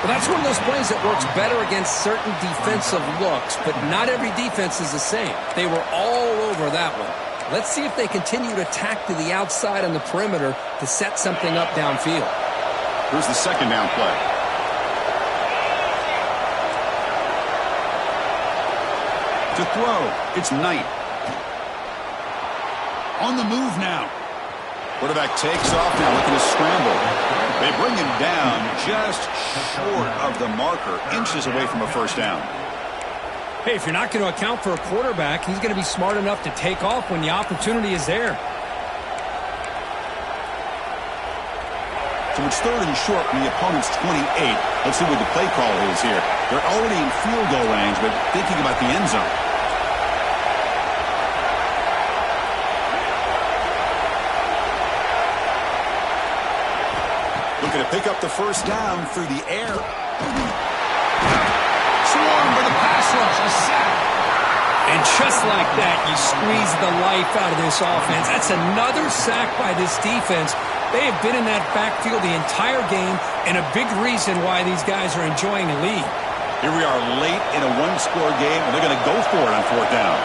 Well, that's one of those plays that works better against certain defensive looks, but not every defense is the same. They were all over that one. Let's see if they continue to attack to the outside on the perimeter to set something up downfield. Here's the 2nd down play. To throw, it's Knight. On the move now. Quarterback takes off now, looking to scramble. They bring him down just short of the marker, inches away from a 1st down. Hey, if you're not going to account for a quarterback, he's going to be smart enough to take off when the opportunity is there. So it's 3rd and short from the opponent's 28. Let's see what the play call is here. They're already in field goal range, but thinking about the end zone. Looking to pick up the 1st down through the air. Swarm for the pass rush, a sack. And just like that, you squeeze the life out of this offense. That's another sack by this defense. They have been in that backfield the entire game, and a big reason why these guys are enjoying the lead. Here we are late in a 1-score game, and they're going to go for it on 4th down.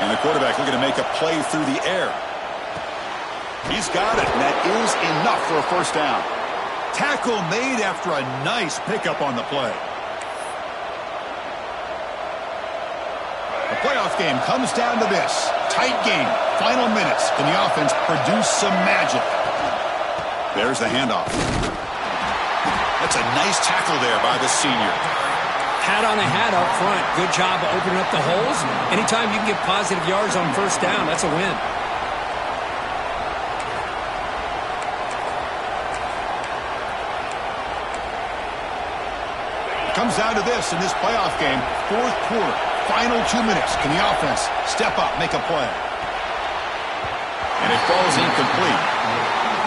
And the quarterback looking to make a play through the air. He's got it, and that is enough for a 1st down. Tackle made after a nice pickup on the play. The playoff game comes down to this. Tight game. Final minutes. Can the offense produce some magic? There's the handoff. That's a nice tackle there by the senior. Hat on a hat up front. Good job of opening up the holes. Anytime you can get positive yards on first down, that's a win. It comes down to this in this playoff game. Fourth quarter. Final 2 minutes. Can the offense step up, make a play? And it falls incomplete.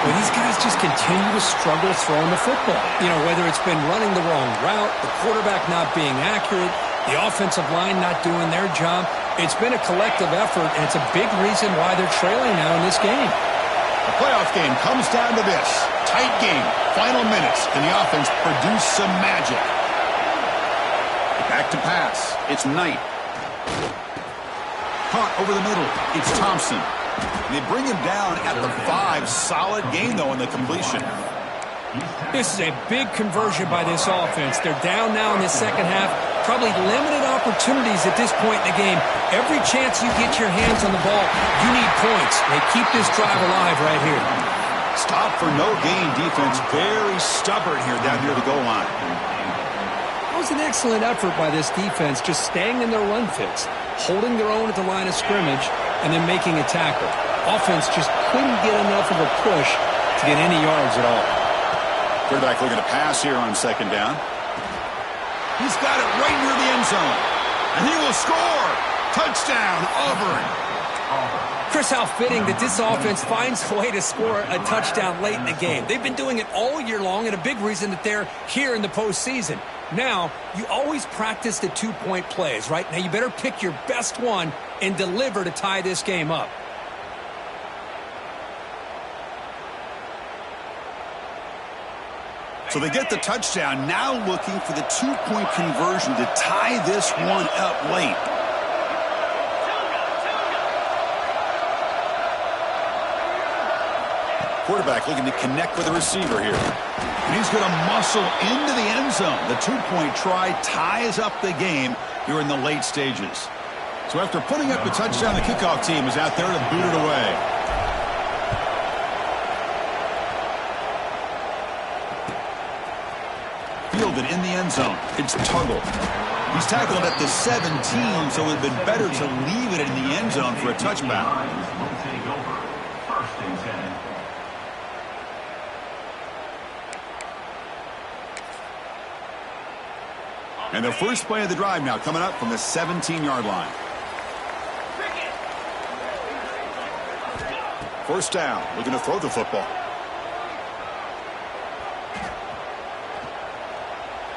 Well, these guys just continue to struggle throwing the football. You know, whether it's been running the wrong route, the quarterback not being accurate, the offensive line not doing their job. It's been a collective effort, and it's a big reason why they're trailing now in this game. The playoff game comes down to this. Tight game. Final minutes. Can the offense produce some magic? Back to pass. It's Knight. Caught over the middle. It's Thompson. They bring him down at the 5. Solid game, though, in the completion. This is a big conversion by this offense. They're down now in the second half. Probably limited opportunities at this point in the game. Every chance you get your hands on the ball, you need points. They keep this drive alive right here. Stop for no gain defense. Very stubborn here down near the goal line. That was an excellent effort by this defense, just staying in their run fits, holding their own at the line of scrimmage, and then making a tackle. Offense just couldn't get enough of a push to get any yards at all. Quarterback looking to pass here on second down. He's got it right near the end zone. And he will score. Touchdown, Auburn. Chris, how fitting that this offense finds a way to score a touchdown late in the game. They've been doing it all year long, and a big reason that they're here in the postseason. Now, you always practice the two-point plays, right? Now, you better pick your best one and deliver to tie this game up. So they get the touchdown, now looking for the two-point conversion to tie this one up late. Quarterback looking to connect with the receiver here. And he's going to muscle into the end zone. The two-point try ties up the game here in the late stages. So after putting up the touchdown, the kickoff team is out there to boot it away. Fielded in the end zone. It's Tuggle. He's tackled at the 17, so it would have been better to leave it in the end zone for a touchback. And the first play of the drive now coming up from the 17-yard line. First down, looking to throw the football.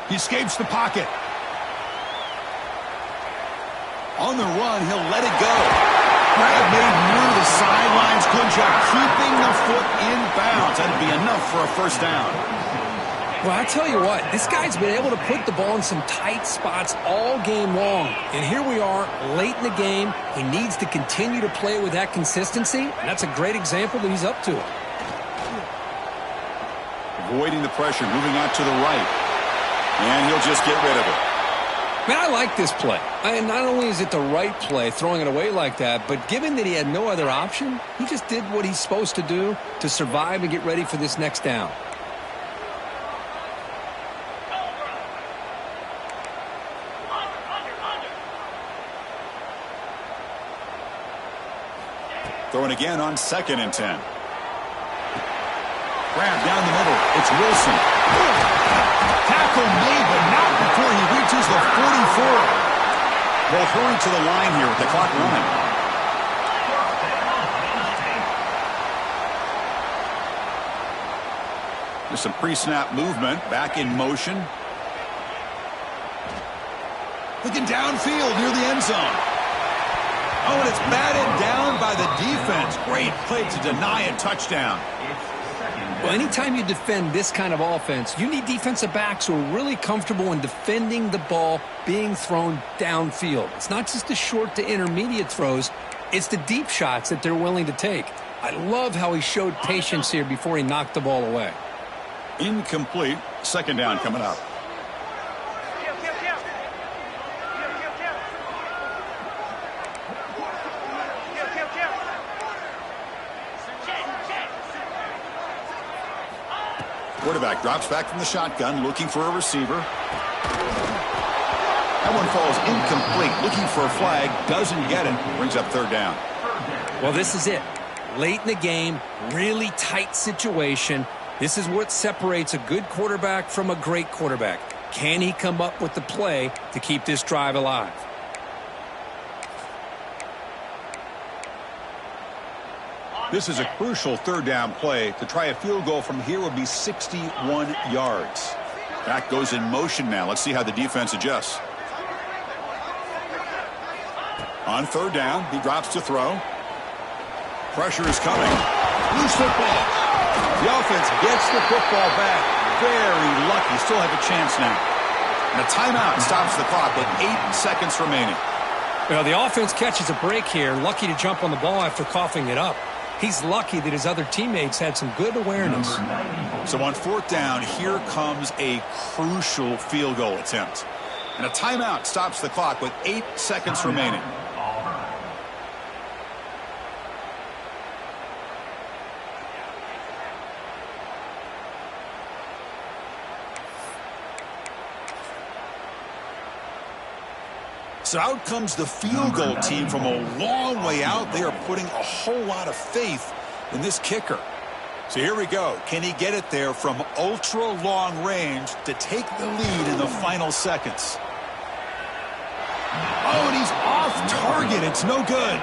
He escapes the pocket. On the run, he'll let it go. Grab made near the sidelines. Good job keeping the foot in bounds. That'd be enough for a first down. Well, I tell you what, this guy's been able to put the ball in some tight spots all game long. And here we are, late in the game. He needs to continue to play with that consistency. And that's a great example that he's up to it. Avoiding the pressure, moving out to the right. And he'll just get rid of it. Man, I like this play. And not only is it the right play, throwing it away like that, but given that he had no other option, he just did what he's supposed to do to survive and get ready for this next down. Throwing again on 2nd and 10. Grab down the middle. It's Wilson. Tackle made, but not before he reaches the 44. They'll hurry to the line here with the clock running. There's some pre-snap movement. Back in motion. Looking downfield near the end zone. Oh, and it's batted down by the defense. Great play to deny a touchdown. Well, anytime you defend this kind of offense, you need defensive backs who are really comfortable in defending the ball being thrown downfield. It's not just the short to intermediate throws. It's the deep shots that they're willing to take. I love how he showed patience here before he knocked the ball away. Incomplete. 2nd down coming up. Quarterback drops back from the shotgun, looking for a receiver. That one falls incomplete, looking for a flag, doesn't get it. Brings up third down. Well, this is it. Late in the game, really tight situation. This is what separates a good quarterback from a great quarterback. Can he come up with the play to keep this drive alive? This is a crucial third down play. To try a field goal from here would be 61 yards. Back goes in motion now. Let's see how the defense adjusts. On third down, he drops to throw. Pressure is coming. Loose football. The offense gets the football back. Very lucky. Still have a chance now. And a timeout stops the clock with 8 seconds remaining. Well, the offense catches a break here. Lucky to jump on the ball after coughing it up. He's lucky that his other teammates had some good awareness. So on fourth down, here comes a crucial field goal attempt. And a timeout stops the clock with 8 seconds remaining. So out comes the field goal team from a long way out. They are putting a whole lot of faith in this kicker. So here we go. Can he get it there from ultra long range to take the lead in the final seconds? Oh, and he's off target. It's no good.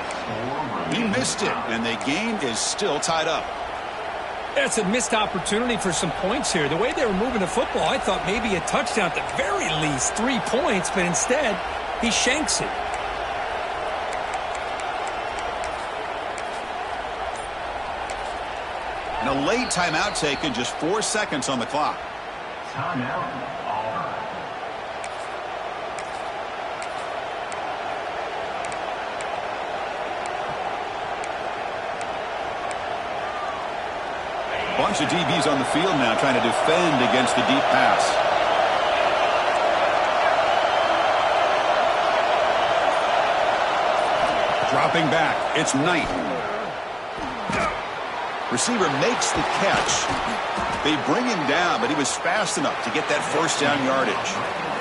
He missed it, and the game is still tied up. That's a missed opportunity for some points here. The way they were moving the football, I thought maybe a touchdown, at the very least 3 points, but instead he shanks it. And a late timeout taken, just 4 seconds on the clock. Timeout, Auburn. Bunch of DBs on the field now trying to defend against the deep pass. Dropping back, it's Knight. Receiver makes the catch. They bring him down, but he was fast enough to get that first down yardage.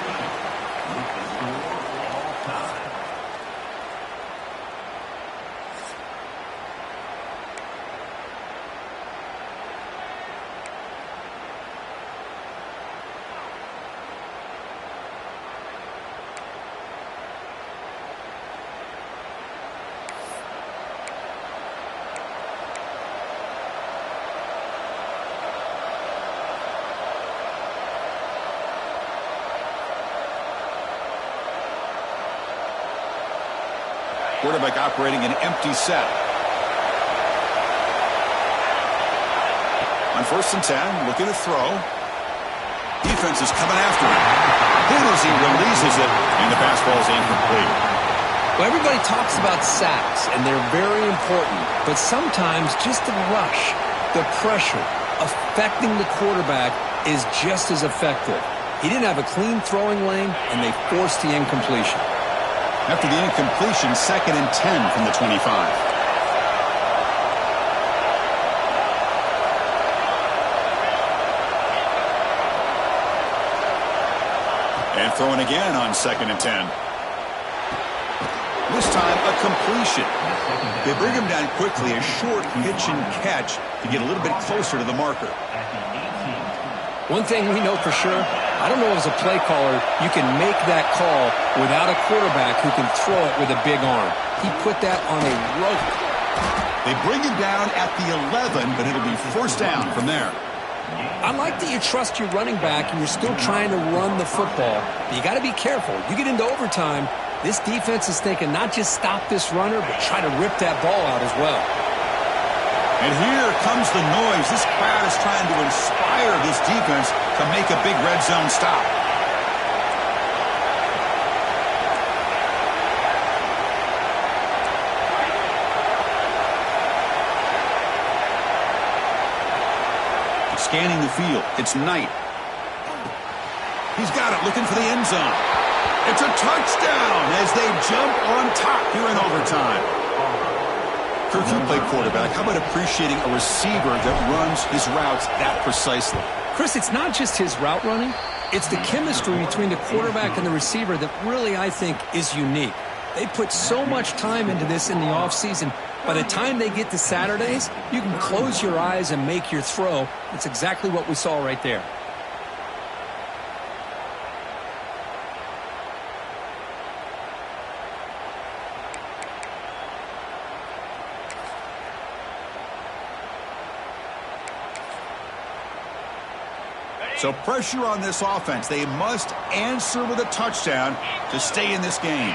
Quarterback operating an empty set. On 1st and 10, looking to throw. Defense is coming after him. Hit as he releases it, and the pass ball is incomplete. Well, everybody talks about sacks, and they're very important. But sometimes just the rush, the pressure, affecting the quarterback is just as effective. He didn't have a clean throwing lane, and they forced the incompletion. After the incompletion, 2nd and 10 from the 25. And throwing again on 2nd and 10. This time, a completion. They bring him down quickly, a short pitch and catch to get a little bit closer to the marker. One thing we know for sure, I don't know as a play caller, you can make that call without a quarterback who can throw it with a big arm. He put that on a rope. They bring him down at the 11, but it'll be first down from there. I like that you trust your running back and you're still trying to run the football. But you got to be careful. You get into overtime, this defense is thinking not just stop this runner, but try to rip that ball out as well. And here comes the noise. This crowd is trying to inspire this defense to make a big red zone stop. Scanning the field, it's Knight. He's got it, looking for the end zone. It's a touchdown as they jump on top here in overtime. Kirk, you play quarterback. How about appreciating a receiver that runs his routes that precisely? Chris, it's not just his route running. It's the chemistry between the quarterback and the receiver that really, I think, is unique. They put so much time into this in the offseason. By the time they get to Saturdays, you can close your eyes and make your throw. That's exactly what we saw right there. So pressure on this offense. They must answer with a touchdown to stay in this game.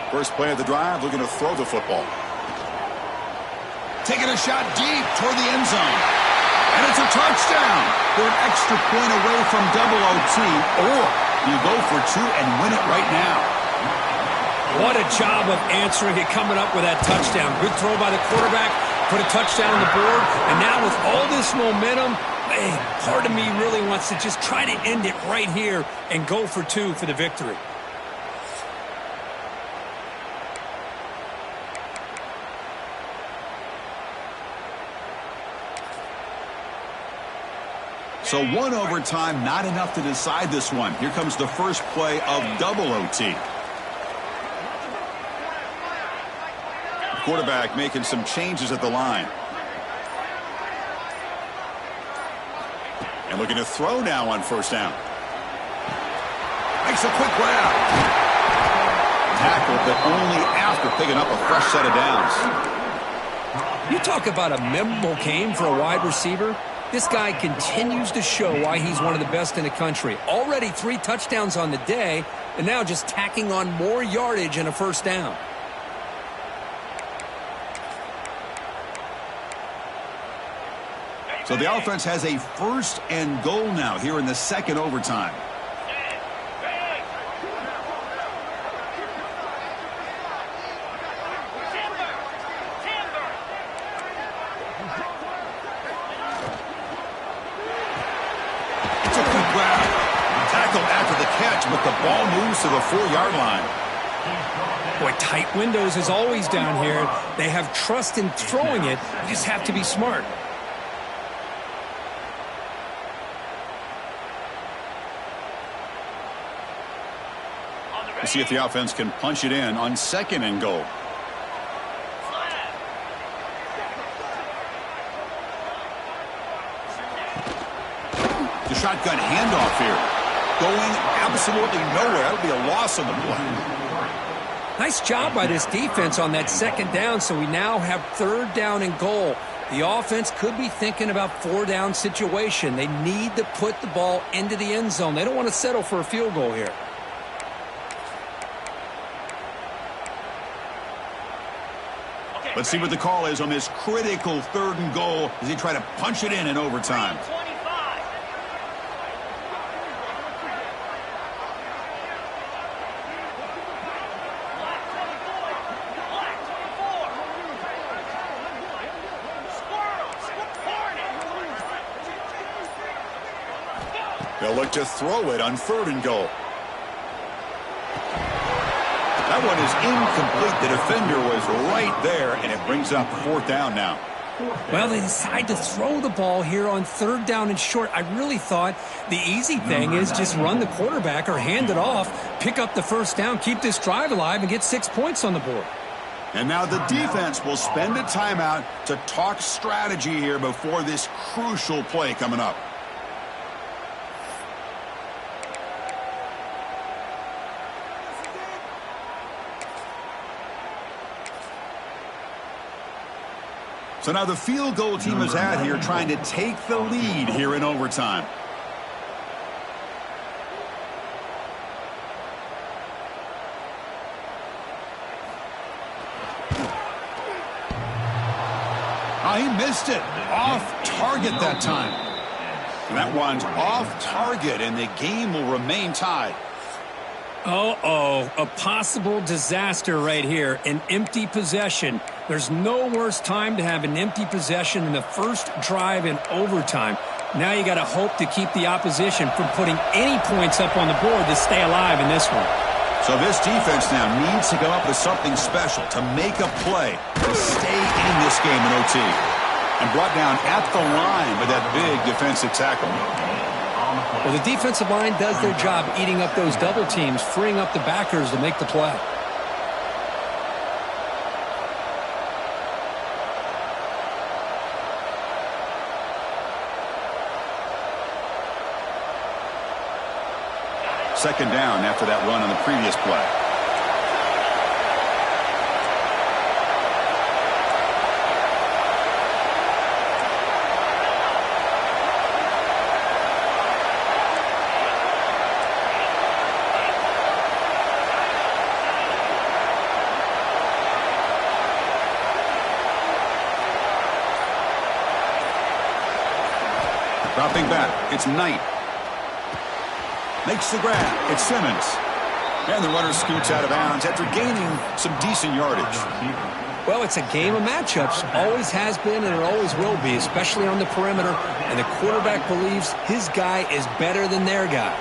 First play of the drive, looking to throw the football. Taking a shot deep toward the end zone. And it's a touchdown. They're an extra point away from double OT, or you go for two and win it right now. What a job of answering it, coming up with that touchdown. Good throw by the quarterback, put a touchdown on the board, and now with all this momentum, part of me really wants to just try to end it right here and go for two for the victory. So one overtime, not enough to decide this one. Here comes the first play of double OT. Quarterback making some changes at the line. And looking to throw now on first down. Makes a quick grab. Tackle, but only after picking up a fresh set of downs. You talk about a memorable game for a wide receiver. This guy continues to show why he's one of the best in the country. Already 3 touchdowns on the day, and now just tacking on more yardage and a first down. So the offense has a first and goal now here in the second overtime. It's a quick grab. Tackle after the catch, but the ball moves to the 4-yard line. Boy, tight windows is always down here. They have trust in throwing it. You just have to be smart. We'll see if the offense can punch it in on second and goal. The shotgun handoff here. Going absolutely nowhere. That'll be a loss on the play. Nice job by this defense on that second down, so we now have third down and goal. The offense could be thinking about 4-down situation. They need to put the ball into the end zone. They don't want to settle for a field goal here. Let's see what the call is on this critical third and goal as he try to punch it in overtime. They'll look to throw it on third and goal. That one is incomplete. The defender was right there, and it brings up 4th down now. Well, they decide to throw the ball here on third down and short. I really thought the easy thing is just run the quarterback or hand it off, pick up the first down, keep this drive alive, and get 6 points on the board. And now the defense will spend a timeout to talk strategy here before this crucial play coming up. So now the field goal team is out here trying to take the lead here in overtime. Oh, he missed it. Off target that time. And that one's off target, and the game will remain tied. Uh-oh, a possible disaster right here, an empty possession. There's no worse time to have an empty possession than the first drive in overtime. Now you got to hope to keep the opposition from putting any points up on the board to stay alive in this one. So this defense now needs to come up with something special to make a play to stay in this game in OT. And brought down at the line with that big defensive tackle. Well, the defensive line does their job eating up those double teams, freeing up the backers to make the play. Second down after that run on the previous play. Dropping back, it's Knight. Makes the grab. It's Simmons. And the runner scoots out of bounds after gaining some decent yardage. Well, it's a game of matchups. Always has been and it always will be, especially on the perimeter. And the quarterback believes his guy is better than their guy.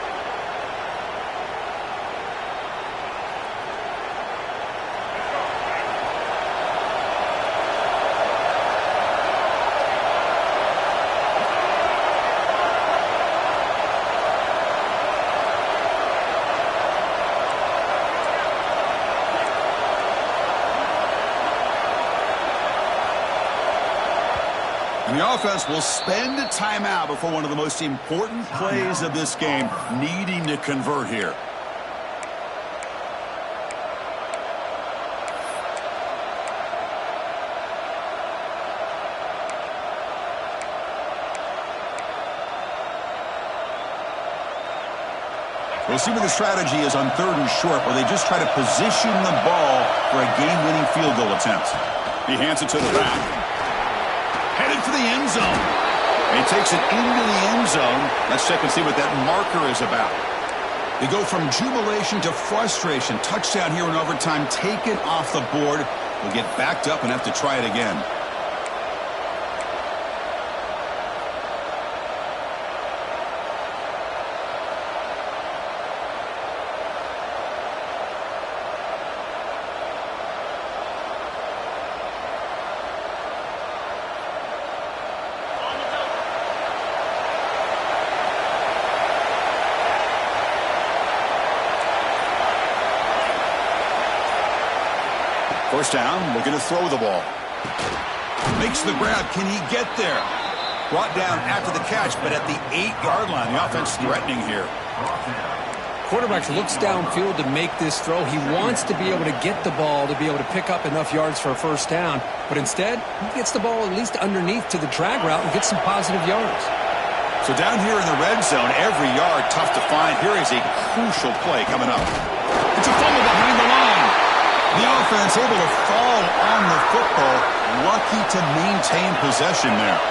And the offense will spend a timeout before one of the most important plays of this game, needing to convert here. We'll see what the strategy is on 3rd and short, where they just try to position the ball for a game-winning field goal attempt. He hands it to the back. Headed for the end zone. He takes it into the end zone. Let's check and see what that marker is about. They go from jubilation to frustration. Touchdown here in overtime. Taken off the board. We'll get backed up and have to try it again. First down, looking to throw the ball. Makes the grab. Can he get there? Brought down after the catch, but at the 8-yard line. The offense threatening here. Quarterback looks downfield to make this throw. He wants to be able to get the ball to be able to pick up enough yards for a first down. But instead, he gets the ball at least underneath to the drag route and gets some positive yards. So down here in the red zone, every yard tough to find. Here is a crucial play coming up. It's a fumble behind the line. The offense able to fall on the football. Lucky to maintain possession there.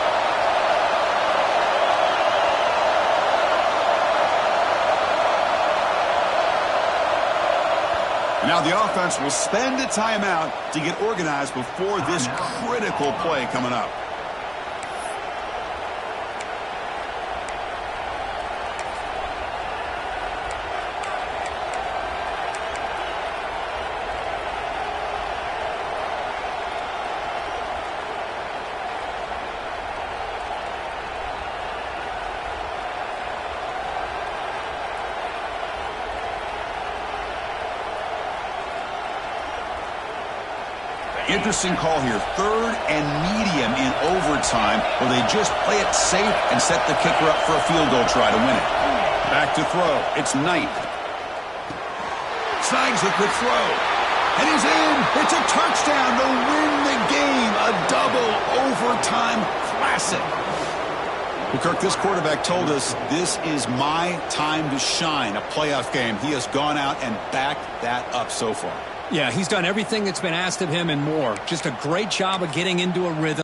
Now the offense will spend a timeout to get organized before this critical play coming up. Interesting call here. 3rd and medium in overtime, where they just play it safe and set the kicker up for a field goal try to win it. Back to throw. It's Knight. Snags the quick throw. And he's in. It's a touchdown to win the game. A double overtime classic. Kirk, this quarterback told us this is my time to shine, a playoff game. He has gone out and backed that up so far. Yeah, he's done everything that's been asked of him and more. Just a great job of getting into a rhythm.